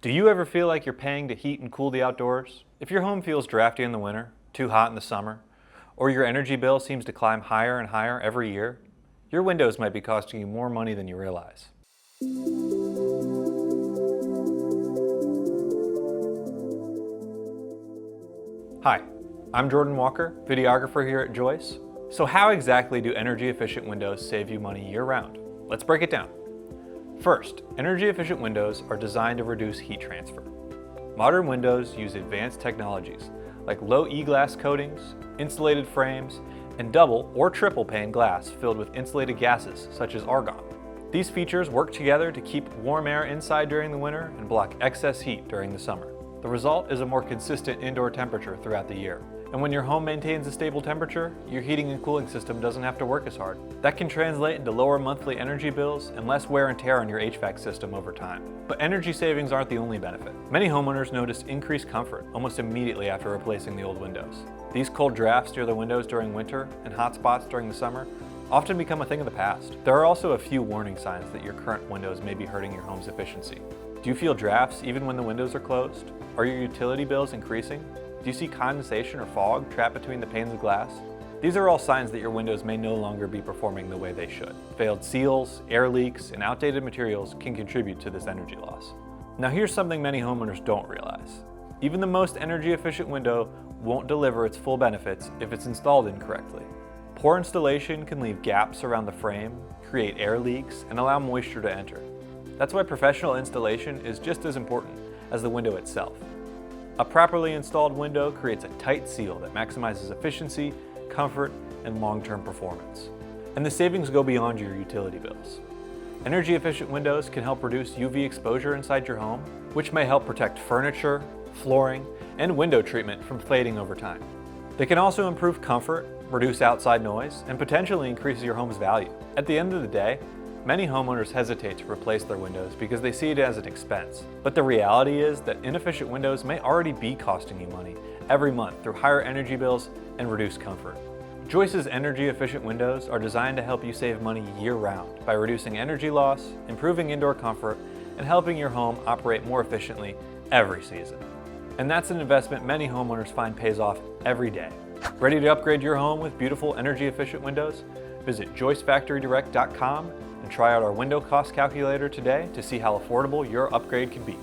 Do you ever feel like you're paying to heat and cool the outdoors? If your home feels drafty in the winter, too hot in the summer, or your energy bill seems to climb higher and higher every year, your windows might be costing you more money than you realize. Hi, I'm Jordan Walker, videographer here at Joyce. So how exactly do energy efficient windows save you money year-round? Let's break it down. First, energy-efficient windows are designed to reduce heat transfer. Modern windows use advanced technologies like low E-glass coatings, insulated frames, and double or triple pane glass filled with insulated gases such as argon. These features work together to keep warm air inside during the winter and block excess heat during the summer. The result is a more consistent indoor temperature throughout the year. And when your home maintains a stable temperature, your heating and cooling system doesn't have to work as hard. That can translate into lower monthly energy bills and less wear and tear on your HVAC system over time. But energy savings aren't the only benefit. Many homeowners notice increased comfort almost immediately after replacing the old windows. These cold drafts near the windows during winter and hot spots during the summer often become a thing of the past. There are also a few warning signs that your current windows may be hurting your home's efficiency. Do you feel drafts even when the windows are closed? Are your utility bills increasing? Do you see condensation or fog trapped between the panes of glass? These are all signs that your windows may no longer be performing the way they should. Failed seals, air leaks, and outdated materials can contribute to this energy loss. Now here's something many homeowners don't realize. Even the most energy efficient window won't deliver its full benefits if it's installed incorrectly. Poor installation can leave gaps around the frame, create air leaks, and allow moisture to enter. That's why professional installation is just as important as the window itself. A properly installed window creates a tight seal that maximizes efficiency, comfort, and long-term performance. And the savings go beyond your utility bills. Energy-efficient windows can help reduce UV exposure inside your home, which may help protect furniture, flooring, and window treatment from fading over time. They can also improve comfort, reduce outside noise, and potentially increase your home's value. At the end of the day, many homeowners hesitate to replace their windows because they see it as an expense. But the reality is that inefficient windows may already be costing you money every month through higher energy bills and reduced comfort. Joyce's energy-efficient windows are designed to help you save money year-round by reducing energy loss, improving indoor comfort, and helping your home operate more efficiently every season. And that's an investment many homeowners find pays off every day. Ready to upgrade your home with beautiful energy-efficient windows? Visit joycefactorydirect.com and try out our window cost calculator today to see how affordable your upgrade can be.